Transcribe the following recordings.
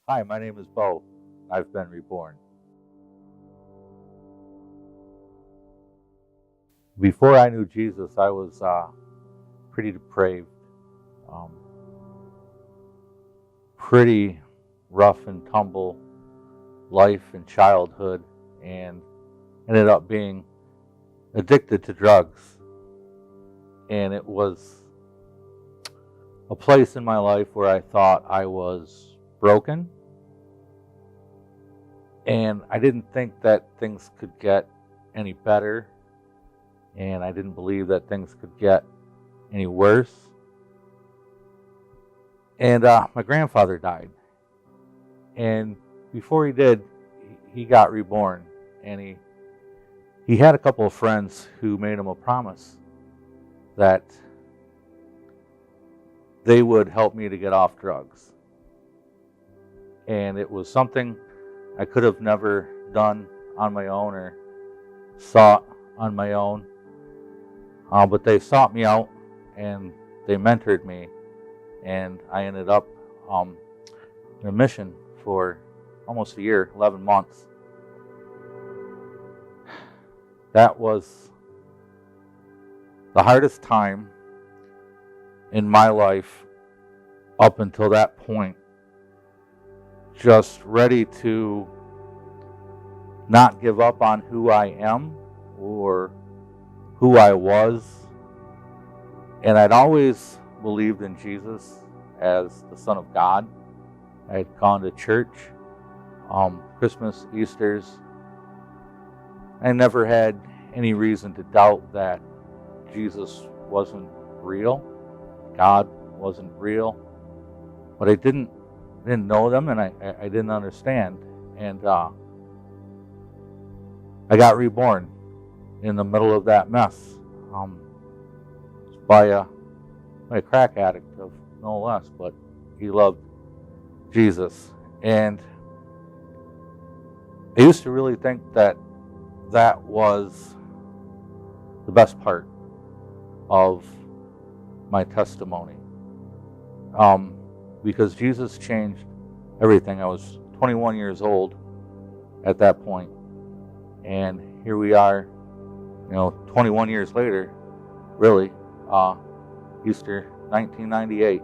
Hi, my name is Beau. I've been reborn. Before I knew Jesus, I was pretty depraved, um, pretty rough and tumble life and childhood, and ended up being addicted to drugs. And it was a place in my life where I thought I was broken, and I didn't think that things could get any better, and I didn't believe that things could get any worse. And my grandfather died, and before he did, he got reborn, and he had a couple of friends who made him a promise that they would help me to get off drugs. And it was something I could have never done on my own or sought on my own. But they sought me out and they mentored me, and I ended up in a mission for almost a year, 11 months. That was the hardest time in my life up until that point. Just ready to not give up on who I am or who I was. And I'd always believed in Jesus as the Son of God. I had gone to church, Christmas, Easter's. I never had any reason to doubt that Jesus wasn't real, God wasn't real. But I didn't know them, and I didn't understand. And I got reborn in the middle of that mess by a crack addict, of no less, but he loved Jesus. And I used to really think that that was the best part of my testimony, because Jesus changed everything. I was 21 years old at that point, and here we are, 21 years later, really, Easter 1998,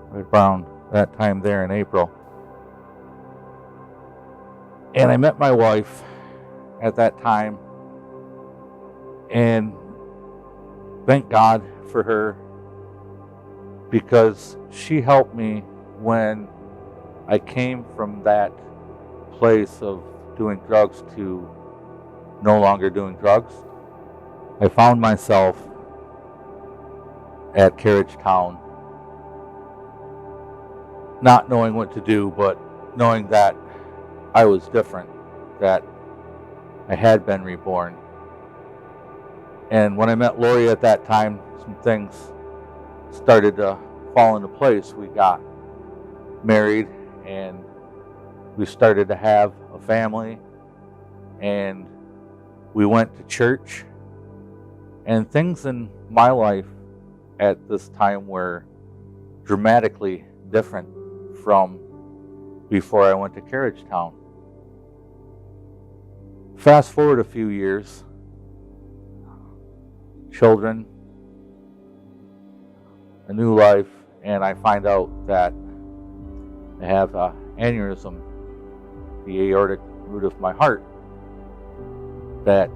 right around that time there in April. And I met my wife at that time, and thank God for her, because she helped me when I came from that place of doing drugs to no longer doing drugs. I found myself at Carriage Town, not knowing what to do, but knowing that I was different, that I had been reborn. And when I met Lori at that time, some things started to fall into place. We got married and we started to have a family, and we went to church, and things in my life at this time were dramatically different from before I went to Carriage Town. Fast forward a few years, children, a new life, and I find out that I have an aneurysm, the aortic root of my heart, that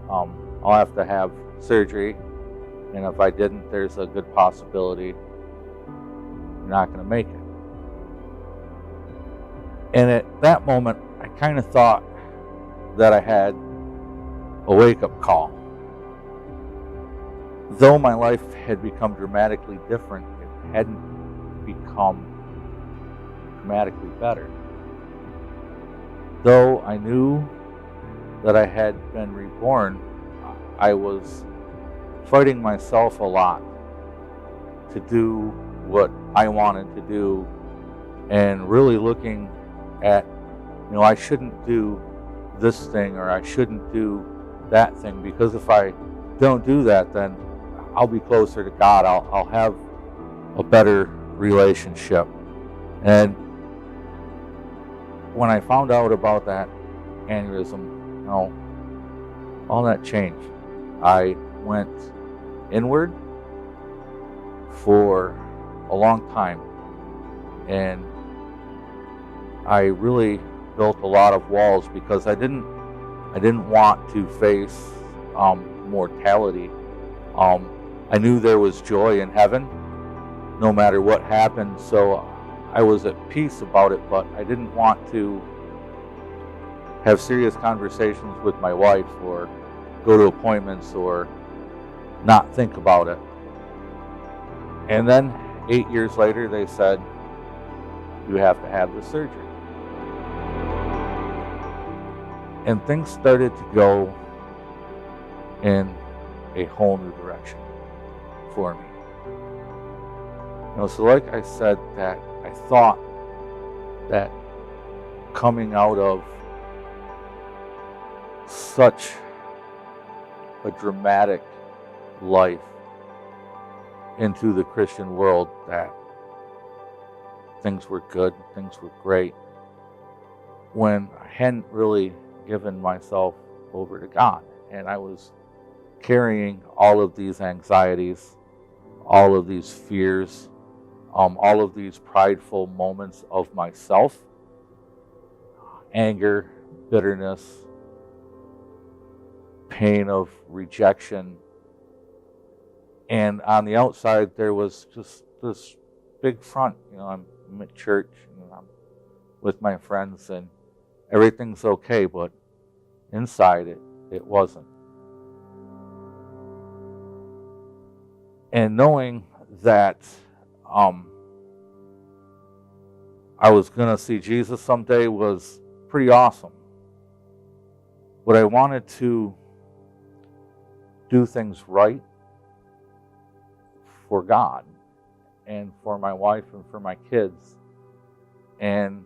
I'll have to have surgery, and if I didn't, there's a good possibility you're not going to make it. And at that moment, I kind of thought that I had a wake-up call. Though my life had become dramatically different, it hadn't become dramatically better. Though I knew that I had been reborn, I was fighting myself a lot to do what I wanted to do, and really looking at, I shouldn't do this thing or I shouldn't do that thing, because if I don't do that, then I'll be closer to God. I'll have a better relationship. And when I found out about that aneurysm, all that changed. I went inward for a long time, and I really built a lot of walls because I didn't want to face mortality. I knew there was joy in heaven no matter what happened, so I was at peace about it, but I didn't want to have serious conversations with my wife or go to appointments or not think about it. And then 8 years later, they said, you have to have the surgery. And things started to go in a whole new direction for me. So like I said, that I thought that coming out of such a dramatic life into the Christian world, that things were good, things were great, when I hadn't really given myself over to God. And I was carrying all of these anxieties, all of these fears, all of these prideful moments of myself, anger, bitterness, pain of rejection. And on the outside, there was just this big front. I'm at church, and I'm with my friends, and everything's okay, but inside it wasn't. And knowing that I was going to see Jesus someday was pretty awesome. But I wanted to do things right for God and for my wife and for my kids, and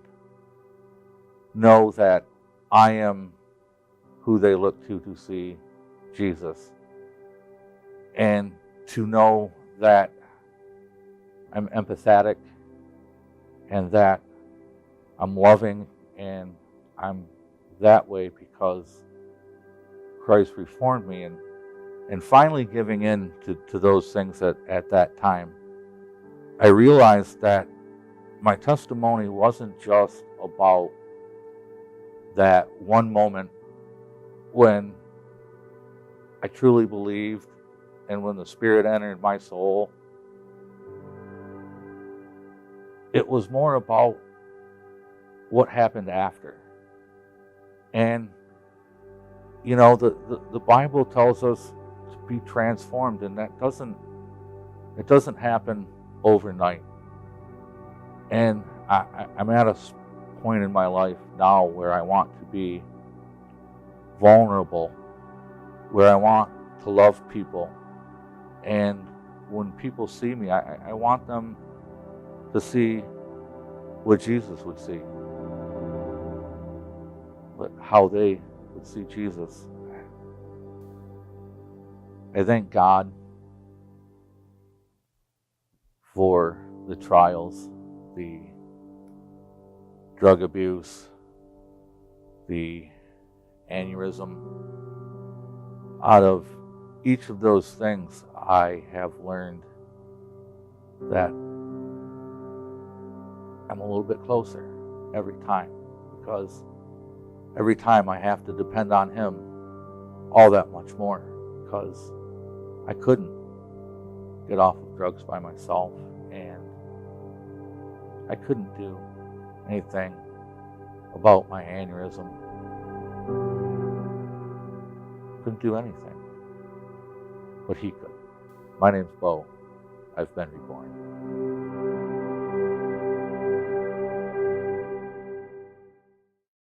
know that I am who they look to see Jesus, and to know that I'm empathetic and that I'm loving, and I'm that way because Christ reformed me, and finally giving in to those things at that time. I realized that my testimony wasn't just about that one moment when I truly believed and when the Spirit entered my soul. It was more about what happened after. And the Bible tells us to be transformed, and it doesn't happen overnight. And I'm at a point in my life now where I want to be vulnerable, where I want to love people. And when people see me, I want them to see what Jesus would see, but how they would see Jesus. I thank God for the trials, the drug abuse, the aneurysm. Out of each of those things, I have learned that I'm a little bit closer every time, because every time I have to depend on Him all that much more, because I couldn't get off of drugs by myself, and I couldn't do anything about my aneurysm. Couldn't do anything, but He could. My name's Beau. I've been reborn.